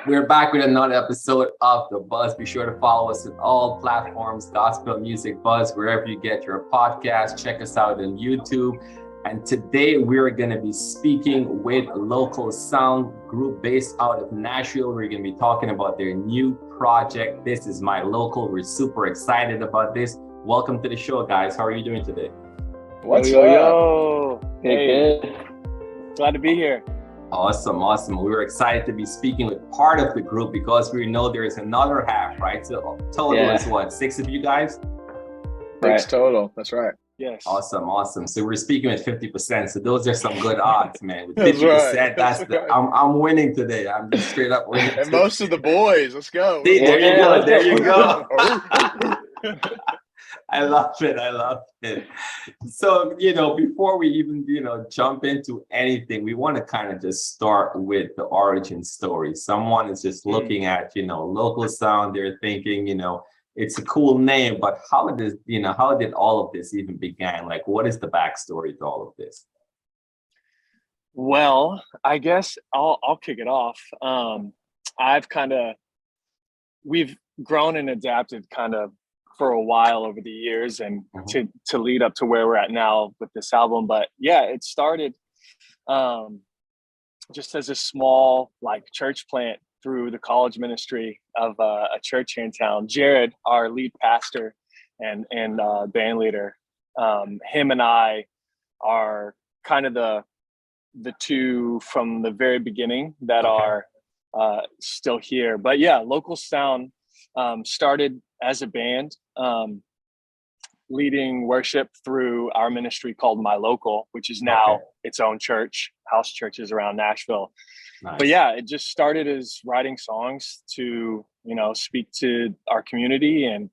We're back with another episode of The Buzz. Be sure to follow us on all platforms, Gospel Music Buzz, wherever you get your podcast. Check us out on YouTube. And today we're going to be speaking with a local sound group based out of Nashville. We're going to be talking about their new project. This is My Local. We're super excited about this. Welcome to the show, guys. How are you doing today? What's up? Yo. Hey. Good. Glad to be here. Awesome. We're excited to be speaking with part of the group because we know there is another half, right? So total is what, 6 of you guys? Right. 6 total. That's right. Yes. Awesome. So we're speaking with 50%. So those are some good odds, man. With 50%, that's right. I'm winning today. I'm just straight up winning. And most of the boys, let's go. See, there you go. I love it. So, before we even, jump into anything, we want to kind of just start with the origin story. Someone is just looking at, local sound. They're thinking, it's a cool name, but how did all of this even begin? Like, what is the backstory to all of this? Well, I guess I'll kick it off. We've grown and adapted kind of for a while over the years and to lead up to where we're at now with this album. But yeah, it started just as a small church plant through the college ministry of a church here in town. Jared, our lead pastor and band leader, him and I are kind of the two from the very beginning that are still here. But yeah, Local Sound started as a band, leading worship through our ministry called My Local, which is now its own church, house churches around Nashville. Nice. But yeah, it just started as writing songs to, speak to our community. And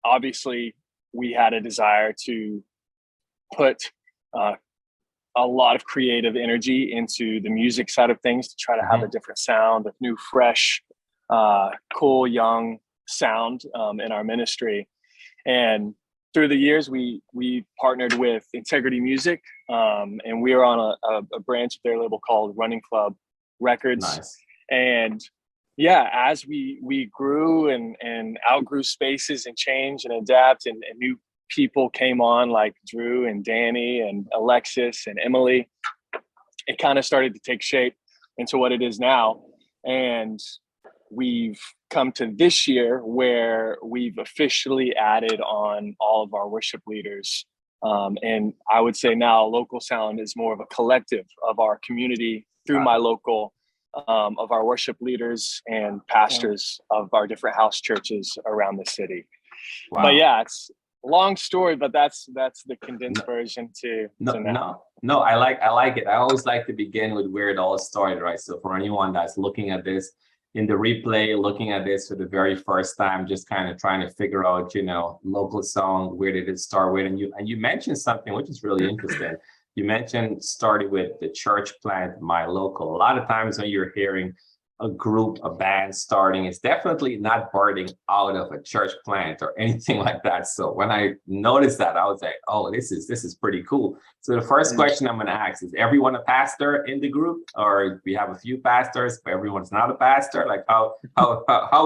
obviously we had a desire to put a lot of creative energy into the music side of things to try to have a different sound, a new, fresh, cool, young sound in our ministry. And through the years, we partnered with Integrity Music, and we are on a branch of their label called Running Club Records. Nice. And yeah, as we grew and outgrew spaces and changed and adapt, and new people came on like Drew and Danny and Alexis and Emily, it kind of started to take shape into what it is now. And we've come to this year where we've officially added on all of our worship leaders. And I would say now Local Sound is more of a collective of our community through My Local, of our worship leaders and pastors of our different house churches around the city. Wow. But yeah, it's a long story, but that's the condensed version to now. No, I like it. I always like to begin with where it all started, right? So for anyone that's looking at this in the replay, looking at this for the very first time, just kind of trying to figure out, Local Sound, where did it start with? And you mentioned something which is really interesting. You mentioned starting with the church plant, My Local. A lot of times when you're hearing a group, a band starting, it's definitely not birthing out of a church plant or anything like that. So when I noticed that, I was like, oh, this is pretty cool. So the first question I'm going to ask is everyone a pastor in the group, or we have a few pastors, but everyone's not a pastor? Like how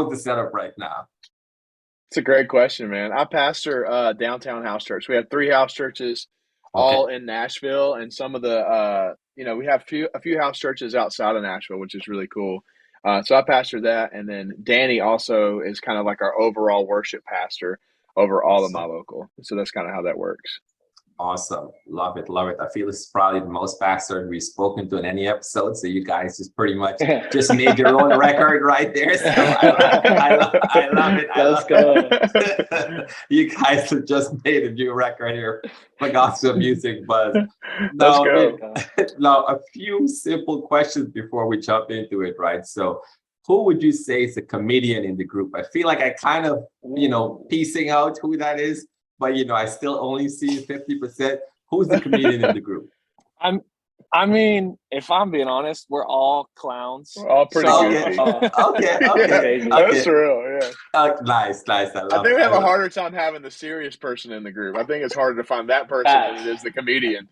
is the setup right now? It's a great question, man. I pastor downtown house church. We have 3 house churches, all in Nashville, and some of the we have a few house churches outside of Nashville, which is really cool. So I pastor that, and then Danny also is kind of like our overall worship pastor over all of My Local. So that's kind of how that works. Awesome. Love it. I feel this is probably the most pastors we've spoken to in any episode. So you guys just pretty much just made your own record right there. So I love it. Let's go. You guys have just made a new record here for Gospel Music Buzz. Let's go. Now, a few simple questions before we jump into it, right? So who would you say is a comedian in the group? I feel like I kind of, piecing out who that is. But, I still only see 50%. Who's the comedian in the group? I mean, if I'm being honest, we're all clowns. We're all pretty goofy. Okay. That's true, yeah. Nice. I think we have a harder time having the serious person in the group. I think it's harder to find that person than it is the comedian.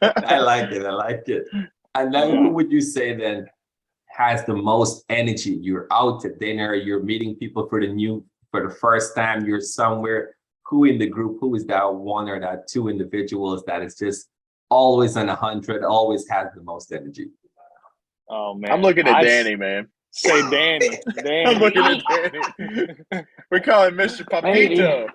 I like it. And then who would you say then has the most energy? You're out to dinner, you're meeting people for the first time, you're somewhere. Who in the group, who is that one or that two individuals that is just always on 100, always has the most energy? Oh man, I'm looking at Danny, man. Say Danny. I'm looking at Danny. We call him Mr. Papito.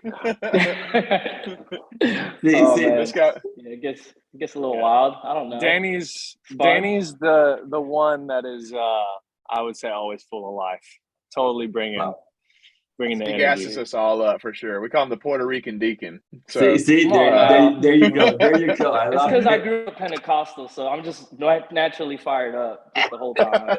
Oh See, man, This guy. yeah, it gets a little wild. I don't know. Danny's fun. the one that is I would say always full of life. Totally bringing wow. the He energy. gasses us all up for sure. We call him the Puerto Rican deacon. See, So see, Come on now. there you go. There you go. I It's love because I it. grew up Pentecostal, so I'm just naturally fired up just the whole time.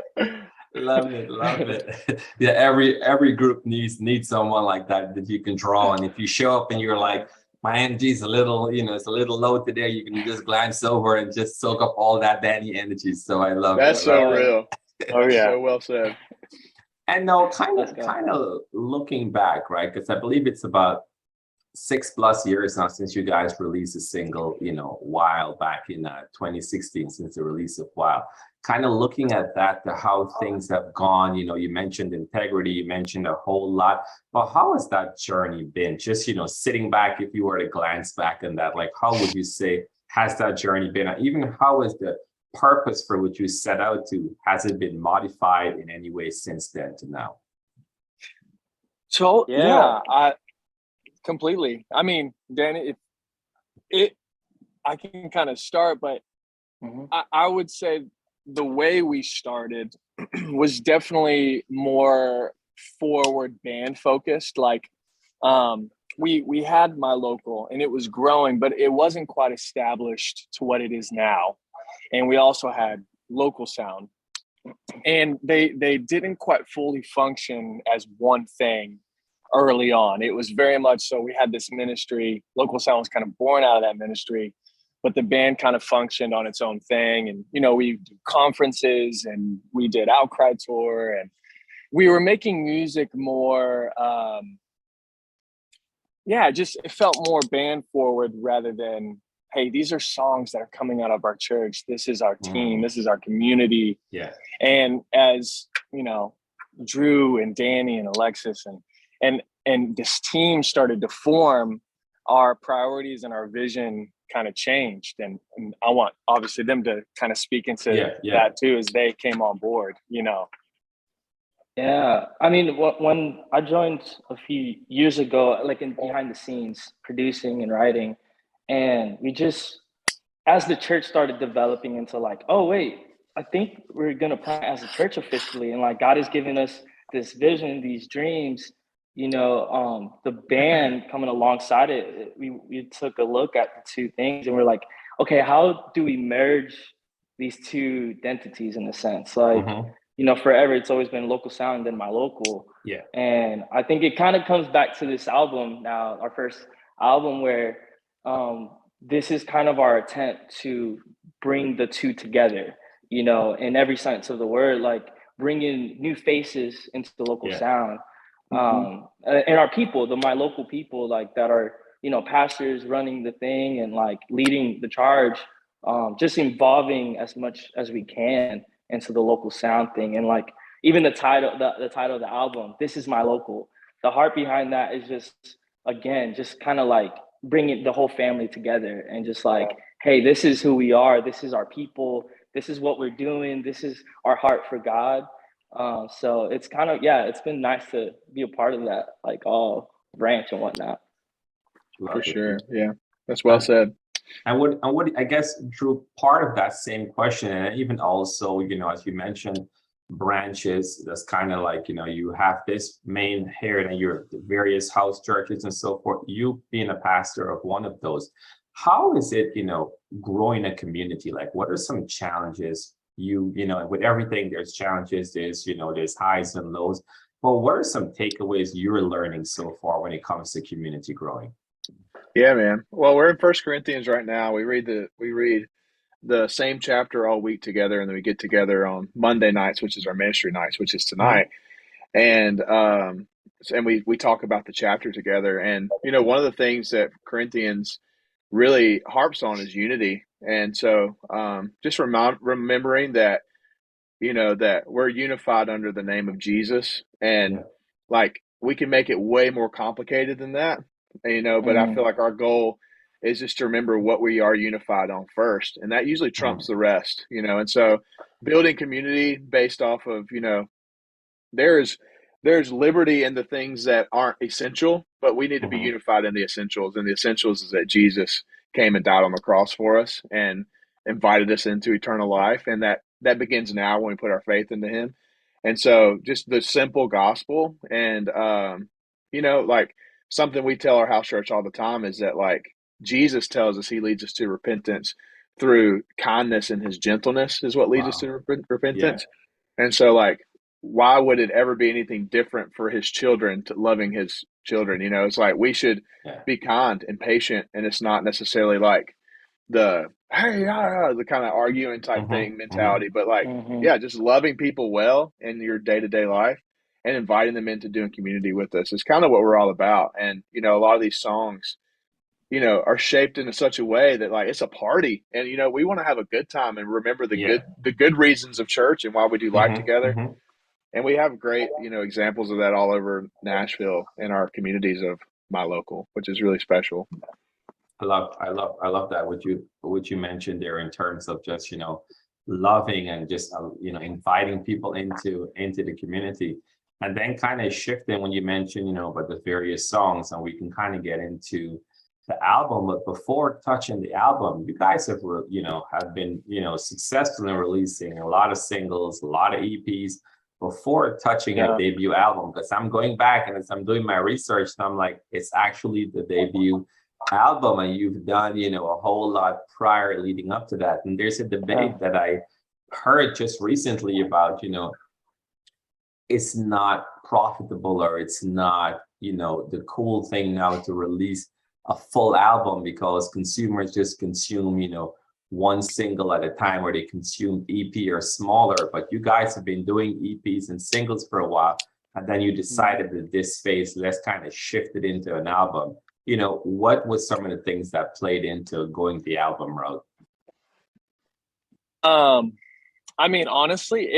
Love it, love it. Yeah, every group needs someone like that you can draw on. If you show up and you're like, my energy's a little, it's a little low today, you can just glance over and just soak up all that Danny energy. So I love that's it. so Love it. real. Oh That's yeah. so well said. And now Let's go. kind of looking back, right? Because I believe it's about 6+ years now since you guys released a single, While back in 2016, since the release of While. Kind of looking at that, to how things have gone, you mentioned integrity, you mentioned a whole lot, but how has that journey been? Just, sitting back, if you were to glance back on that, like, how would you say has that journey been? Even how is the purpose for which you set out to, has it been modified in any way since then to now? So Yeah. I completely. I mean, Danny, I can kind of start, but Mhm. I would say the way we started was definitely more forward band focused. Like, we had My Local and it was growing, but it wasn't quite established to what it is now. And we also had Local Sound, and they didn't quite fully function as one thing early on. It was very much so. We had this ministry. Local Sound was kind of born out of that ministry, but the band kind of functioned on its own thing. And we do conferences and we did Outcry tour, and we were making music more. Just it felt more band forward rather than, hey, these are songs that are coming out of our church. This is our team. This is our community. Yeah. And as Drew and Danny and Alexis and this team started to form, our priorities and our vision kind of changed. And I want obviously them to kind of speak into that too, as they came on board. Yeah, I mean, when I joined a few years ago, like in behind the scenes, producing and writing, and we just, as the church started developing into like, oh wait, I think we're gonna plant as a church officially, and like God has given us this vision, these dreams. The band coming alongside it, we took a look at the two things, and we're like, okay, how do we merge these two identities in a sense, like. Forever it's always been Local Sound and then My Local. Yeah. And I think it kind of comes back to this album now, our first album, where this is kind of our attempt to bring the two together, in every sense of the word, like bringing new faces into the Local Sound. And our people, the My Local people, like that are, pastors running the thing and like leading the charge, just involving as much as we can into the Local Sound thing. And like even the title of the album, This Is My Local, the heart behind that is just, again, just kind of like bringing the whole family together and just like, hey, this is who we are, this is our people, this is what we're doing, this is our heart for God. So it's kind of, it's been nice to be a part of that, like all branch and whatnot. For sure. Yeah, that's well said. And what I guess, Drew, part of that same question, and even also, as you mentioned, branches, that's kind of like, you have this main here and your various house churches and so forth. You being a pastor of one of those, how is it, growing a community? Like, what are some challenges with everything? There's challenges, there's highs and lows. But what are some takeaways you're learning so far when it comes to community growing? Yeah, man. Well, we're in First Corinthians right now. We read the same chapter all week together, and then we get together on Monday nights, which is our ministry nights, which is tonight. And we talk about the chapter together. And one of the things that Corinthians really harps on is unity. And so just remembering that that we're unified under the name of Jesus, and Yeah. like we can make it way more complicated than that, but I feel like our goal is just to remember what we are unified on first, and that usually trumps the rest, and so building community based off of, there's liberty in the things that aren't essential, but we need to be unified in the essentials. And the essentials is that Jesus came and died on the cross for us and invited us into eternal life. And that begins now when we put our faith into him. And so just the simple gospel and, like something we tell our house church all the time is that like Jesus tells us he leads us to repentance through kindness, and his gentleness is what leads us Wow. to Yeah. repentance. And so like, why would it ever be anything different for his children to loving his children? It's like we should Yeah. be kind and patient, and it's not necessarily like the hey the kind of arguing type thing mentality, but like yeah, just loving people well in your day-to-day life and inviting them into doing community with us is kind of what we're all about. And a lot of these songs are shaped in such a way that like it's a party, and we want to have a good time and remember Yeah. the good reasons of church and why we do life together. hmm And we have great, examples of that all over Nashville in our communities of my local, which is really special. I love that what you mentioned there in terms of just loving and just inviting people into the community, and then kind of shifting when you mentioned about the various songs, and we can kind of get into the album. But before touching the album, you guys have been successful in releasing a lot of singles, a lot of EPs before touching a debut album. Because I'm going back and as I'm doing my research, and I'm like, it's actually the debut album, and you've done a whole lot prior leading up to that. And there's a debate that I heard just recently about it's not profitable, or it's not the cool thing now to release a full album because consumers just consume one single at a time, or they consume EP or smaller. But you guys have been doing EPs and singles for a while, and then you decided that this phase, let's kind of shift it into an album. What was some of the things that played into going the album route? I mean, honestly,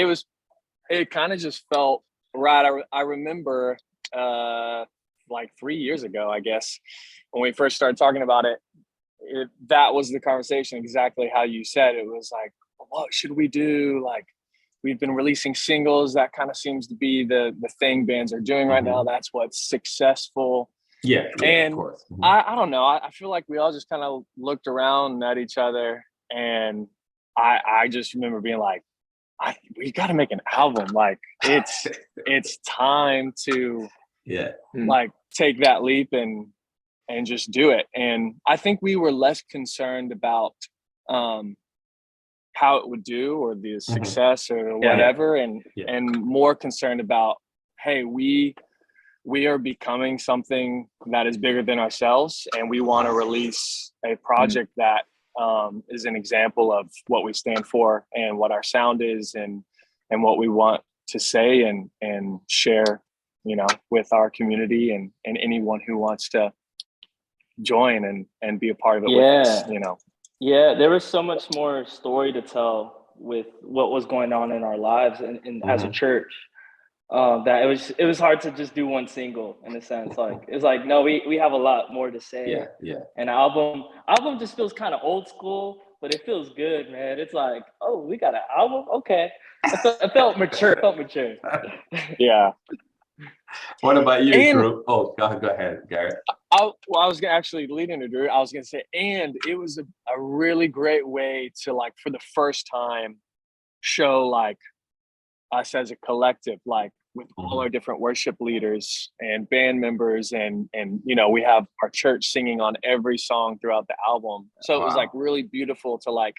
it kind of just felt right. I remember like 3 years ago, I guess, when we first started talking about it, that was the conversation, exactly how you said. It was like, what should we do? Like, we've been releasing singles. That kind of seems to be the thing bands are doing right now. That's what's successful. Yeah, and of course. I don't know. I feel like we all just kind of looked around at each other, and I just remember being like, we got to make an album. Like it's time to like take that leap and just do it. And I think we were less concerned about how it would do or the success or whatever, and more concerned about, hey, we are becoming something that is bigger than ourselves, and we want to release a project that is an example of what we stand for and what our sound is, and what we want to say and share, with our community and anyone who wants to join and be a part of it with us, Yeah, there was so much more story to tell with what was going on in our lives and as a church. That it was hard to just do one single, in a sense. Like it's like, no, we have a lot more to say. And album just feels kind of old school, but it feels good, man. It's like, oh, we got an album, okay. It felt mature. Yeah. What about you, Drew? Oh, go ahead, Garrett. I was actually leading to Drew. I was gonna say, and it was a really great way to, like, for the first time, show like us as a collective, like with all our different worship leaders and band members, and we have our church singing on every song throughout the album. So it was like really beautiful to, like,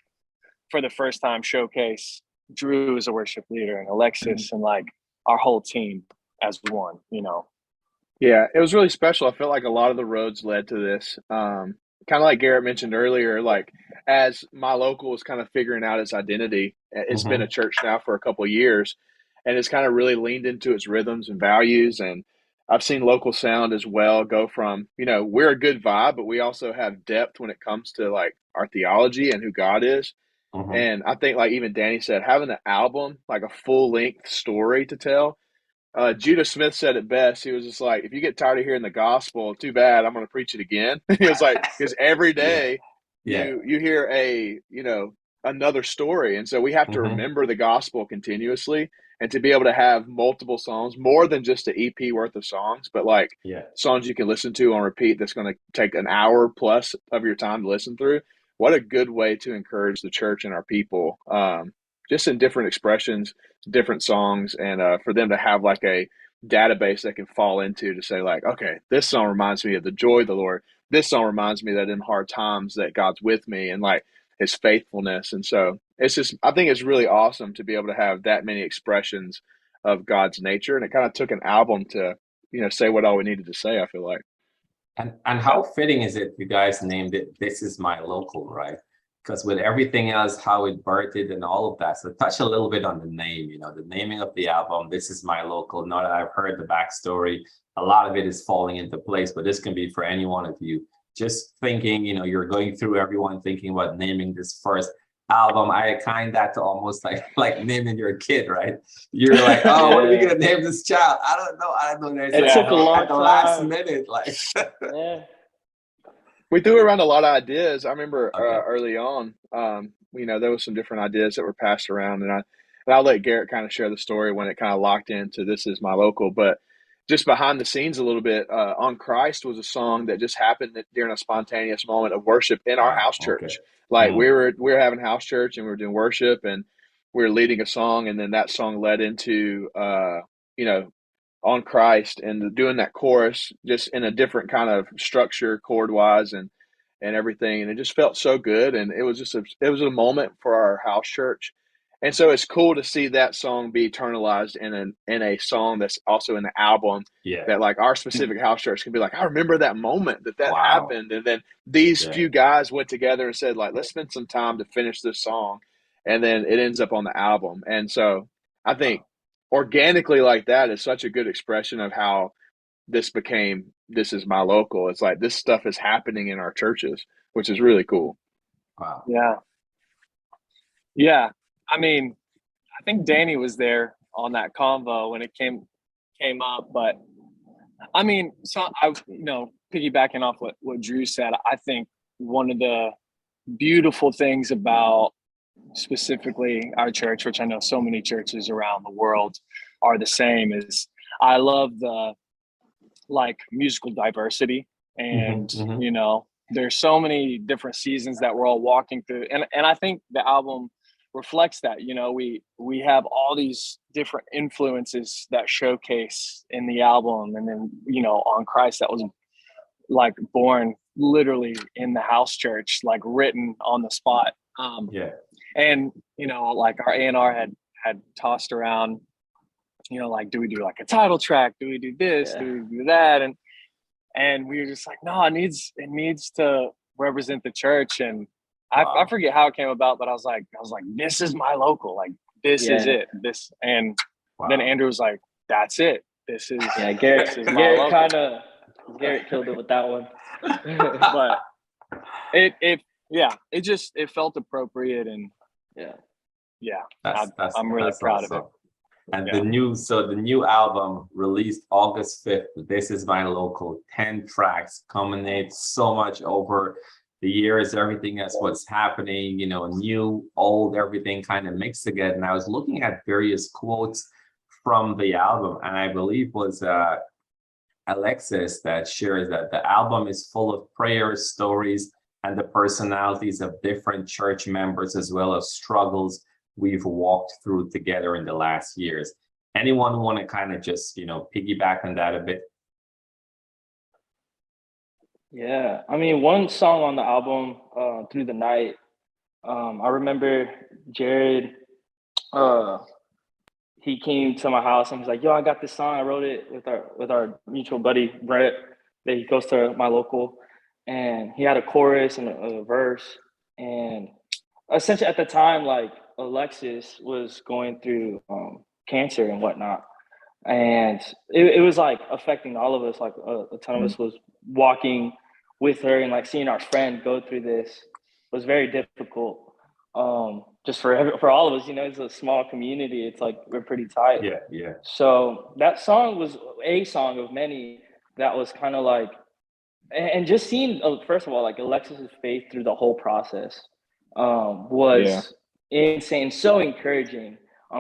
for the first time, showcase Drew as a worship leader and Alexis and like our whole team as one. Yeah, it was really special. I felt like a lot of the roads led to this. Kind of like Garrett mentioned earlier, like as my local is kind of figuring out its identity, it's been a church now for a couple of years, and it's kind of really leaned into its rhythms and values. And I've seen local sound as well go from, we're a good vibe, but we also have depth when it comes to like our theology and who God is. And I think, like even Danny said, having an album, like a full length story to tell. Judah Smith said it best. He was just like, if you get tired of hearing the gospel, too bad. I'm going to preach it again. He was like, because every day you hear another story, and so we have to remember the gospel continuously, and to be able to have multiple songs, more than just an EP worth of songs, but like songs you can listen to on repeat. That's going to take an hour plus of your time to listen through. What a good way to encourage the church and our people, just in different expressions, different songs, and for them to have like a database they can fall into to say like, okay, this song reminds me of the joy of the Lord. This song reminds me that in hard times that God's with me, and like his faithfulness. And so it's just, I think it's really awesome to be able to have that many expressions of God's nature. And it kind of took an album to, say what all we needed to say, I feel like. And how fitting is it you guys named it This Is My Local, right? Because with everything else, how it birthed and all of that. So touch a little bit on the name, the naming of the album, This Is My Local. Now that I've heard the backstory, a lot of it is falling into place, but this can be for any one of you. Just thinking, you're going through everyone thinking about naming this first album. I kind that to almost like naming your kid, right? You're like, oh, what are we gonna name this child? I don't know. There's it took a long at the time. last minute, like. We threw around a lot of ideas. I remember early on, there was some different ideas that were passed around, and I'll let Garrett kind of share the story when it kind of locked into This Is My Local. But just behind the scenes a little bit, On Christ was a song that just happened during a spontaneous moment of worship in our house church. Like we were having house church and we were doing worship, and we were leading a song, and then that song led into On Christ, and doing that chorus just in a different kind of structure, chord wise and everything. And it just felt so good. And it was a moment for our house church. And so it's cool to see that song be eternalized in a song that's also in the album, that like our specific house church can be like, I remember that moment that happened. And then these few guys went together and said like, let's spend some time to finish this song. And then it ends up on the album. And so I think organically like that is such a good expression of how this became This Is My Local. It's like this stuff is happening in our churches, which is really cool. Wow. Yeah. I mean, I think Danny was there on that convo when it came up, but I mean, so I, piggybacking off what Drew said, I think one of the beautiful things about specifically our church, which I know so many churches around the world are the same, is I love the musical diversity. And there's so many different seasons that we're all walking through, and I think the album reflects that. We have all these different influences that showcase in the album, and then On Christ, that was like born literally in the house church, like written on the spot. And like our A&R had tossed around, like, do we do like a title track? Do we do this? Do we do that? And we were just like, no, it needs to represent the church. And I forget how it came about, but I was like, this is my local, like this is it. Then Andrew was like, that's it. This is Garrett killed it with that one. But it felt appropriate, and I'm really proud of it. And the new album released August 5th, This Is My Local, 10 tracks, culminates so much over the years, everything that's what's happening, new, old, everything kind of mixed together. And I was looking at various quotes from the album, and I believe was Alexis that shares that the album is full of prayers, stories, and the personalities of different church members, as well as struggles we've walked through together in the last years. Anyone want to kind of just, piggyback on that a bit? Yeah, I mean, one song on the album, Through the Night, I remember Jared, he came to my house and was like, yo, I got this song. I wrote it with our mutual buddy, Brett, that he goes to my local. And he had a chorus and a verse. And essentially at the time, like, Alexis was going through cancer and whatnot. And it was like affecting all of us. Like a ton of us was walking with her, and like seeing our friend go through this was very difficult. just for all of us, it's a small community. It's like we're pretty tight. Yeah, yeah. So that song was a song of many that was kind of like, and just seeing, first of all, like Alexis's faith through the whole process was insane, so encouraging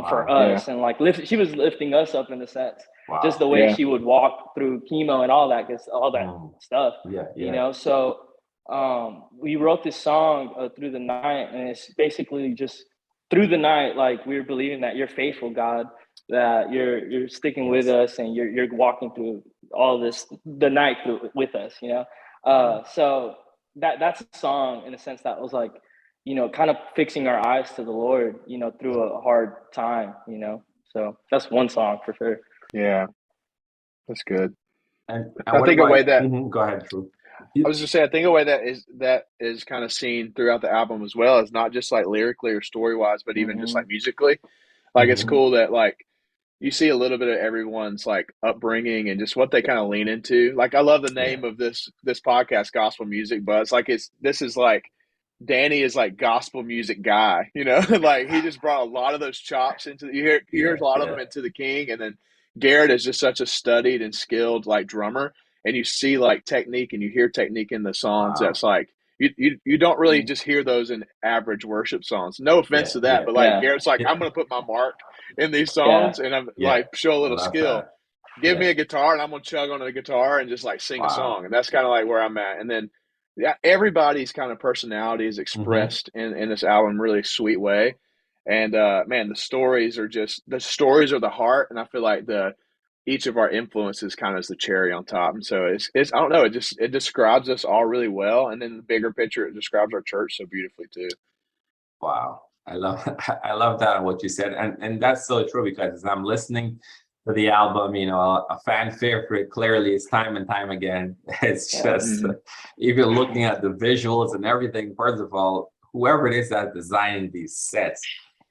for us. And like she was lifting us up in a sense, just the way she would walk through chemo and all that, all that stuff, So we wrote this song through the night, and it's basically just through the night, like we were believing that you're faithful, God, that you're sticking with us, and you're walking through all this the night with us, so that's a song in a sense that was like, kind of fixing our eyes to the Lord, through a hard time, so that's one song for sure. Yeah, that's good. And I think a way that go ahead, Drew. I was just saying, I think a way that is kind of seen throughout the album as well, is not just like lyrically or story wise, but even just like musically. Like it's cool that like you see a little bit of everyone's like upbringing and just what they kind of lean into. Like I love the name of this podcast, Gospel Music, but it's like this is like Danny is like gospel music guy, like he just brought a lot of those chops into you hear a lot of them into the King, and then Garrett is just such a studied and skilled like drummer, and you see like technique and you hear technique in the songs. That's like you don't really just hear those in average worship songs. No offense to that, but like Garrett's like, I'm gonna put my mark in these songs, and I'm like show a little skill. Give me a guitar and I'm gonna chug on the guitar and just like sing a song, and that's kind of like where I'm at. And then everybody's kind of personality is expressed in this album in a really sweet way. And man, the stories are the heart, and I feel like each of our influences kind of is the cherry on top. And so it's I don't know, it describes us all really well, and then the bigger picture, it describes our church so beautifully too. Wow, I love that what you said, and that's so true, because as I'm listening to the album, a fan favorite clearly is Time and Time Again. It's just even looking at the visuals and everything. First of all, whoever it is that designed these sets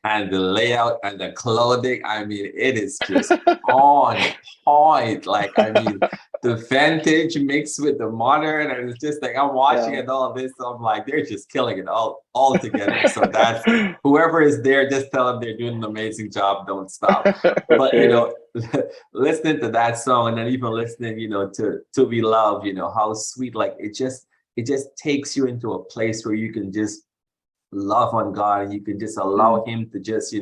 and the layout and the clothing, I mean, it is just on point. Like, I mean, the vintage mixed with the modern, and it's just like I'm watching it all this. So I'm like, they're just killing it all together. So that's whoever is there, just tell them they're doing an amazing job. Don't stop. But listening to that song, and then even listening, to Be Loved, how sweet. Like it just takes you into a place where you can just love on God, and you can just allow him to just,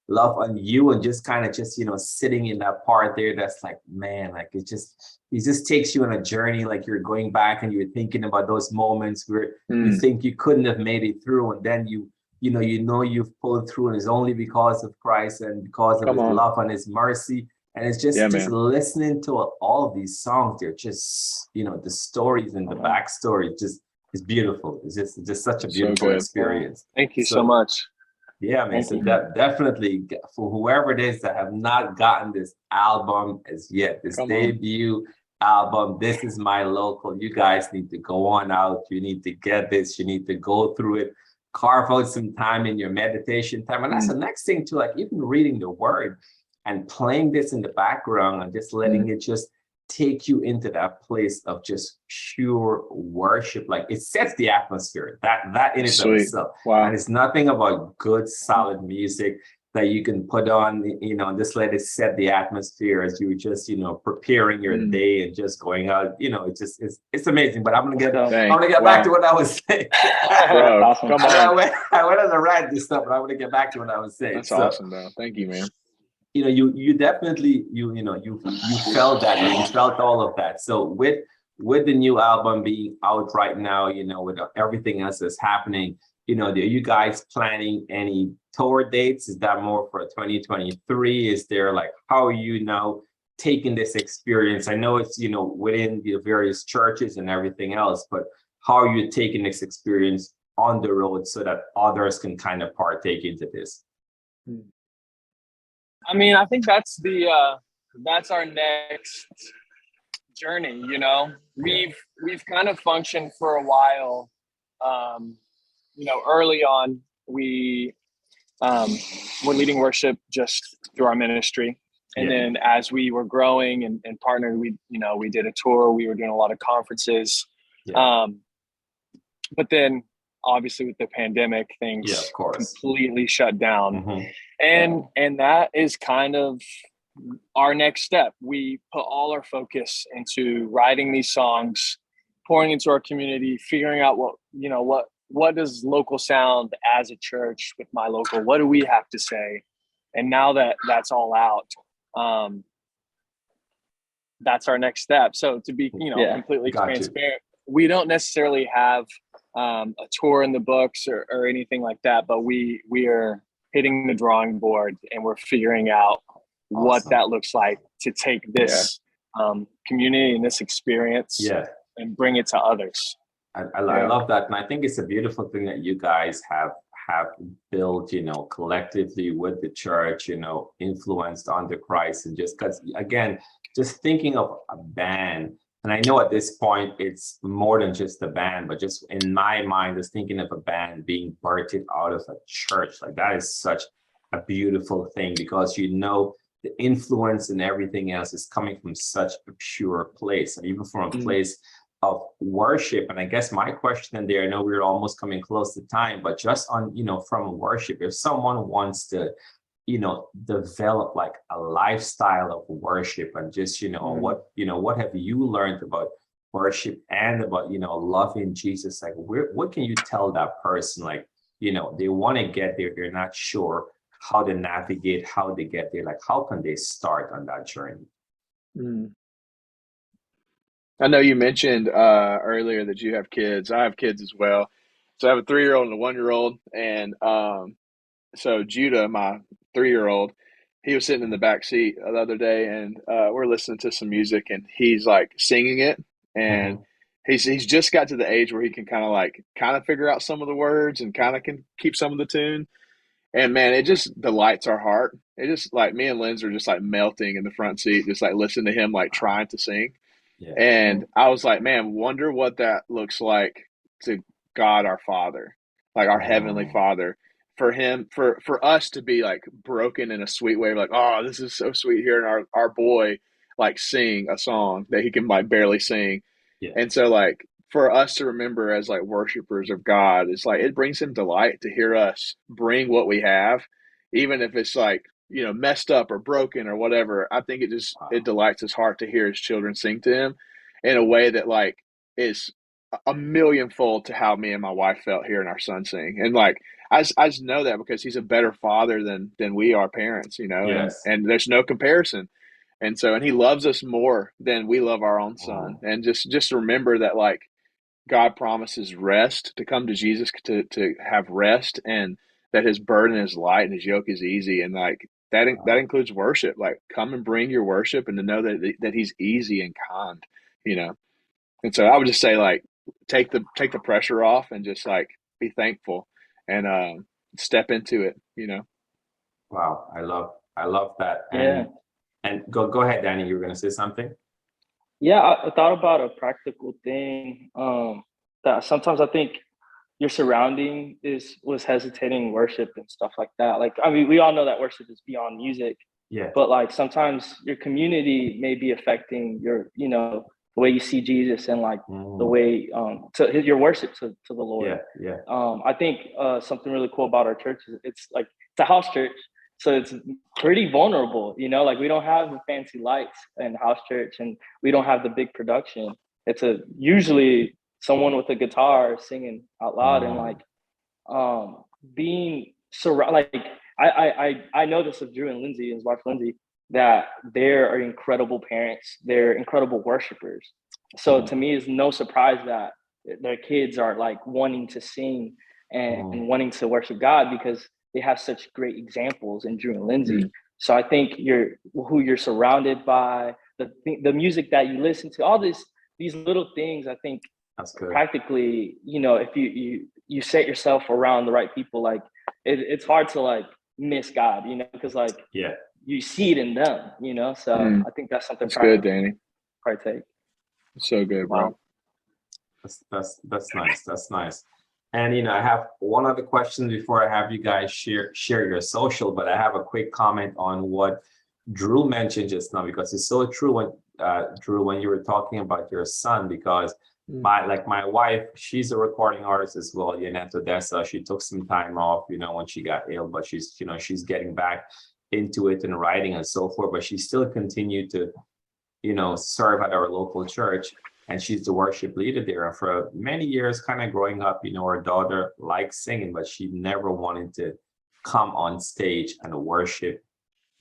love on you, and just kind of just, sitting in that part there. That's like, man, like he just takes you on a journey. Like you're going back and you're thinking about those moments where you think you couldn't have made it through. And then you've pulled through, and it's only because of Christ and because of his love and his mercy. And it's just listening to all of these songs. They're just, the stories and the backstory just is beautiful. It's just such a beautiful experience. Thank you so much. Yeah, man. So definitely for whoever it is that have not gotten this album as yet, this debut album, This Is My Local, you guys need to go on out. You need to get this. You need to go through it. Carve out some time in your meditation time. And that's the next thing too, like even reading the word and playing this in the background and just letting it just take you into that place of just pure worship. Like it sets the atmosphere, that in itself. Wow. And it's nothing about good, solid music that you can put on, just let it set the atmosphere as you just, preparing your day and just going out. It's amazing. But I'm gonna get back to what I was saying. Bro, awesome. I went on a rant this stuff, but I'm gonna get back to what I was saying. That's awesome, bro. Thank you, man. You definitely you felt that, you felt all of that. So with the new album being out right now, with everything else that's happening, are you guys planning any tour dates? Is that more for 2023? Is there like, how are you now taking this experience? I know it's within the various churches and everything else, but how are you taking this experience on the road so that others can kind of partake into this? I mean, I think that's our next journey. We've kind of functioned for a while. Early on, we were leading worship just through our ministry, and then as we were growing and partnered, we did a tour. We were doing a lot of conferences, but then obviously with the pandemic, Yeah, things of course. completely shut down. Mm-hmm. And that is kind of our next step. We put all our focus into writing these songs, pouring into our community, figuring out what does local sound as a church with my local, what do we have to say? And now that that's all out, that's our next step. So to be, completely transparent, we don't necessarily have a tour in the books or anything like that, but we are hitting the drawing board and we're figuring out what that looks like to take this community and this experience and bring it to others. I love that. And I think it's a beautiful thing that you guys have built, collectively with the church, influenced under Christ. And just because, again, just thinking of a band, and I know at this point it's more than just a band, but just in my mind, just thinking of a band being birthed out of a church, like that is such a beautiful thing, because the influence and everything else is coming from such a pure place, and even from a place of worship. And I guess my question in there, I know we're almost coming close to time, but just on, from worship, if someone wants to, develop like a lifestyle of worship and just, what have you learned about worship and about, loving Jesus? Like, what can you tell that person? Like, they want to get there, they're not sure how to navigate, how to get there. Like, how can they start on that journey? I know you mentioned earlier that you have kids. I have kids as well. So I have a 3-year-old and a 1-year-old. And so Judah, my 3-year-old, he was sitting in the back seat the other day, and we're listening to some music, and he's like singing it. And he's just got to the age where he can kind of figure out some of the words and kind of can keep some of the tune. And man, it just delights our heart. It just, like, me and Linz are just like melting in the front seat, just like listening to him like trying to sing. And I was like, man, wonder what that looks like to God our Father, like our Heavenly Father, for him, for us to be like broken in a sweet way, like, oh, this is so sweet hearing our boy like sing a song that he can like barely sing. And so, like, for us to remember as like worshipers of God, it's like it brings him delight to hear us bring what we have, even if it's like, messed up or broken or whatever. I think it delights his heart to hear his children sing to him in a way that like is a millionfold to how me and my wife felt hearing our son sing. And like, I just know that because he's a better father than we are parents, and there's no comparison. And so, and he loves us more than we love our own son. And just remember that, like, God promises rest, to come to Jesus to have rest, and that his burden is light and his yoke is easy. And like that includes worship. Like, come and bring your worship, and to know that he's easy and kind, And so I would just say, like, take the pressure off and just like be thankful and step into it, Wow, I love that. And go ahead, Danny. You were going to say something? Yeah, I thought about a practical thing that sometimes I think your surrounding was hesitating worship and stuff like that. Like, I mean, we all know that worship is beyond music. But like sometimes your community may be affecting your, the way you see Jesus and like the way to your worship to the Lord. I think something really cool about our church is it's a house church. So it's pretty vulnerable, like we don't have the fancy lights in house church, and we don't have the big production. It's usually someone with a guitar singing out loud, and like being surrounded. Like I know this of Drew and Lindsay and his wife Lindsay, that they are incredible parents. They're incredible worshipers. So to me, it's no surprise that their kids are like wanting to sing and wanting to worship God, because they have such great examples in Drew and Lindsay. So I think who you're surrounded by, the music that you listen to, all these little things. I think that's good. Practically, if you set yourself around the right people, like it's hard to like miss God, because like you see it in them, So I think that's something. That's good, Danny. Partake. So good, bro. Wow. That's nice. That's nice. And I have one other question before I have you guys share your social, but I have a quick comment on what Drew mentioned just now, because it's so true when Drew, when you were talking about your son, because my wife, she's a recording artist as well, Odessa. She took some time off, when she got ill, but she's getting back into it and writing and so forth. But she still continued to, serve at our local church, and she's the worship leader there. And for many years, kind of growing up, her daughter liked singing, but she never wanted to come on stage and worship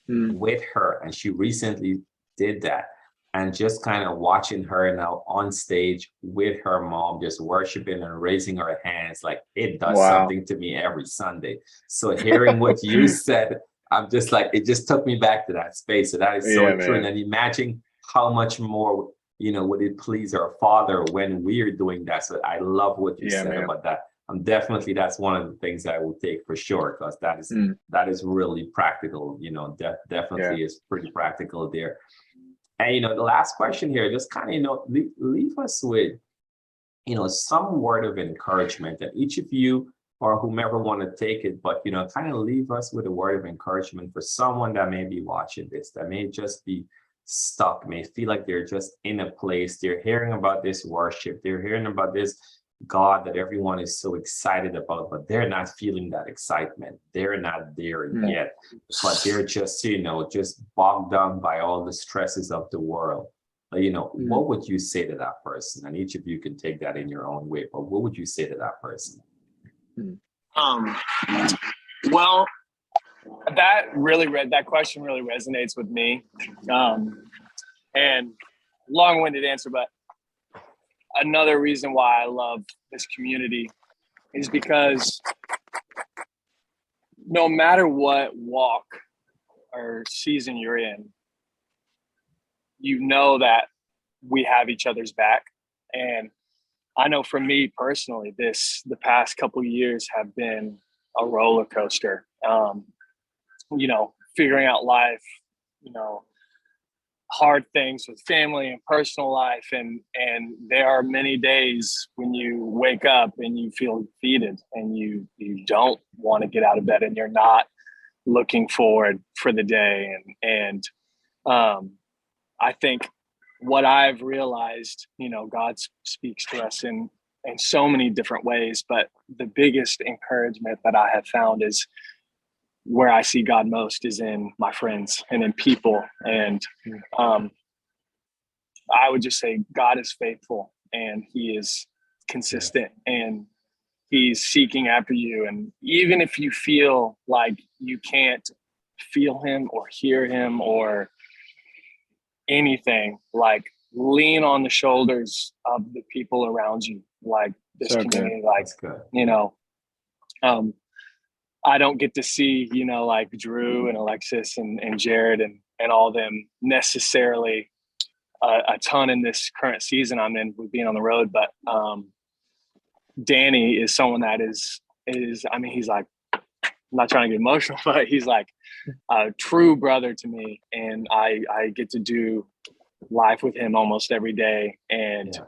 with her. And she recently did that. And just kind of watching her now on stage with her mom, just worshiping and raising her hands, like it does something to me every Sunday. So hearing what you said, I'm just like, it just took me back to that space. So that is so true. Man. And imagine how much more, would it please our Father when we're doing that. So I love what you said about that. That's one of the things I will take for sure, because that is really practical, definitely is pretty practical there. And, the last question here, just kind of, leave us with, some word of encouragement that each of you or whomever want to take it, but, kind of leave us with a word of encouragement for someone that may be watching this, that may just be stuck, may feel like they're just in a place, they're hearing about this worship, they're hearing about this God that everyone is so excited about, but they're not feeling that excitement. They're not there yet, but they're just, just bogged down by all the stresses of the world. What would you say to that person? And each of you can take that in your own way, but what would you say to that person? Well, that question really resonates with me. And long-winded answer, but another reason why I love this community is because no matter what walk or season you're in, that we have each other's back. And I know for me personally, the past couple of years have been a roller coaster. Figuring out life, hard things with family and personal life, and there are many days when you wake up and you feel defeated and you don't want to get out of bed and you're not looking forward for the day. And I think what I've realized, God speaks to us in so many different ways, but the biggest encouragement that I have found is where I see God most is in my friends and in people. And I would just say God is faithful and he is consistent and he's seeking after you. And even if you feel like you can't feel him or hear him or anything, like lean on the shoulders of the people around you, like this community, like, I don't get to see, like Drew and Alexis and Jared and all them necessarily a ton in this current season I'm in with being on the road. But Danny is someone that is, I mean, he's like, I'm not trying to get emotional, but he's like a true brother to me. And I get to do life with him almost every day. And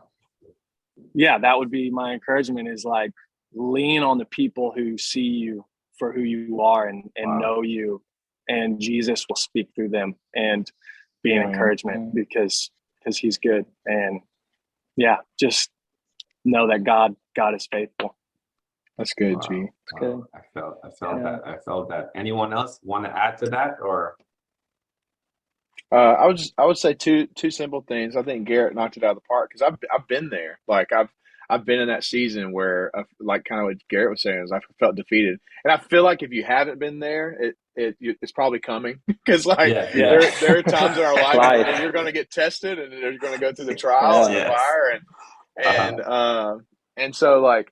that would be my encouragement, is like, lean on the people who see you for who you are and know you, and Jesus will speak through them and be an encouragement because he's good. And just know that God is faithful. That's good, G. That's good. I felt that. Anyone else want to add to that, or? I would say two simple things. I think Garrett knocked it out of the park because I've been there. Like I've been in that season where, like kind of what Garrett was saying, is I felt defeated, and I feel like if you haven't been there, it's probably coming because there are times in our life where you're going to get tested and you're going to go through the trial and the fire, and so like,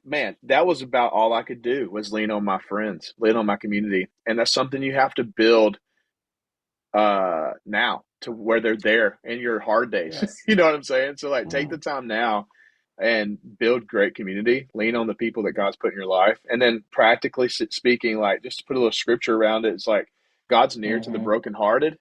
man, that was about all I could do was lean on my friends, lean on my community, and that's something you have to build now to where they're there in your hard days. You know what I'm saying? So like, take the time now and build great community, lean on the people that God's put in your life. And then practically speaking, like just to put a little scripture around it, it's like God's near to the brokenhearted.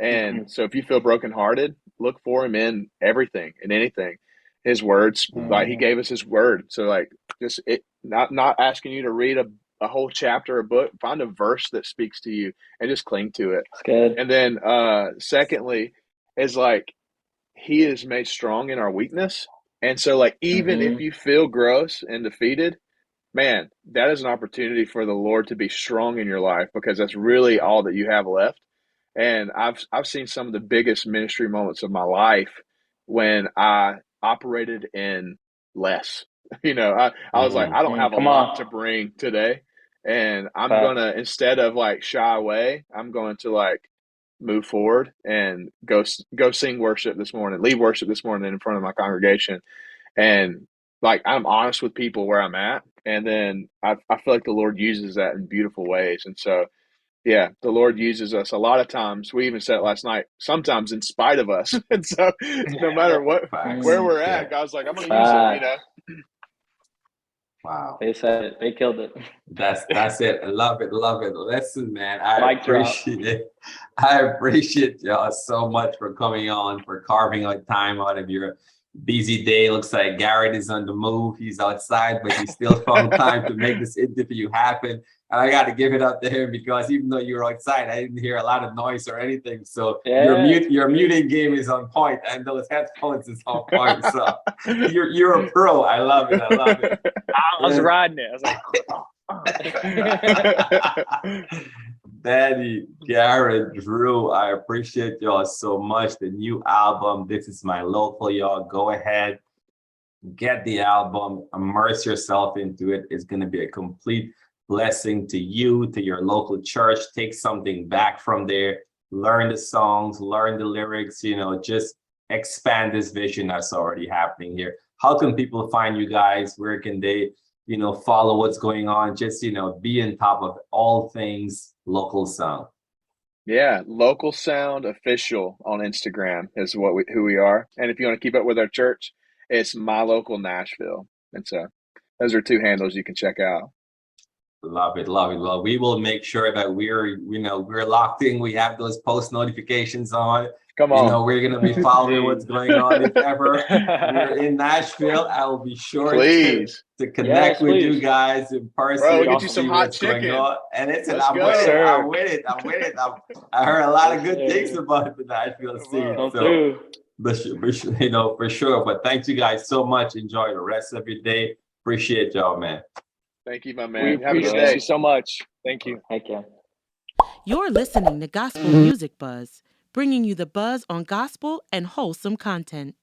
And so if you feel brokenhearted, look for him in everything and anything. His words, like he gave us his word. So like just not asking you to read a whole chapter or book, find a verse that speaks to you and just cling to it. That's good. And then secondly is like, he is made strong in our weakness. And so, like, even if Mm-hmm. you feel gross and defeated, man, that is an opportunity for the Lord to be strong in your life because that's really all that you have left. And I've seen some of the biggest ministry moments of my life when I operated in less. I was like, Mm, I don't have a Come lot to on. bring today. And I'm Facts. gonna, instead of like shy away, I'm going to like move forward and go sing worship this morning, lead worship this morning in front of my congregation. And like I'm honest with people where I'm at. And then I feel like the Lord uses that in beautiful ways. And so yeah, the Lord uses us a lot of times. We even said it last night, sometimes in spite of us. And so no matter facts. where Mm, we're at, Yeah. God's like, I'm going to use him. facts. Wow. They said it. They killed it. That's it. I love it. Love it. Listen, man, I Mic drop. appreciate it. I appreciate y'all so much for coming on, for carving out time out of your busy day. Looks like Garrett is on the move. He's outside, but he still found time to make this interview happen. And I got to give it up to him because even though you were outside, I didn't hear a lot of noise or anything. So Yeah. your muting game is on point, and those headphones is on point. So you're a pro. I love it. I love it. I was riding it. I was like, Danny, Garrett, Drew, I appreciate y'all so much. The new album, This Is My Local, y'all. Go ahead, get the album, immerse yourself into it. It's going to be a complete blessing to you, to your local church. Take something back from there, learn the songs, learn the lyrics, just expand this vision that's already happening here. How can people find you guys? Where can they, follow what's going on? Just, be on top of all things local sound. Yeah, Local Sound Official on Instagram is who we are. And if you want to keep up with our church, it's My Local Nashville. And so those are two handles you can check out. Love it, love it. Well, we will make sure that we're locked in. We have those post notifications on. Come on, We're gonna be following what's going on. If ever we're in Nashville, I will be sure to please. connect Yes, with you please. guys in person Bro, we'll get and you awesome. some see hot what's going chicken. on. And it's Let's I'm go. with Yes, it. sir. I'm with it. I'm with it. I heard a lot of Yes, good things sir. about the Nashville Come scene. on. Come So, through. for sure. But thanks you guys so much. Enjoy the rest of your day. Appreciate y'all, man. Thank you, my We man. Have a good appreciate day. you so much. Thank you. Heck yeah. You're listening to Gospel Music Buzz, bringing you the buzz on gospel and wholesome content.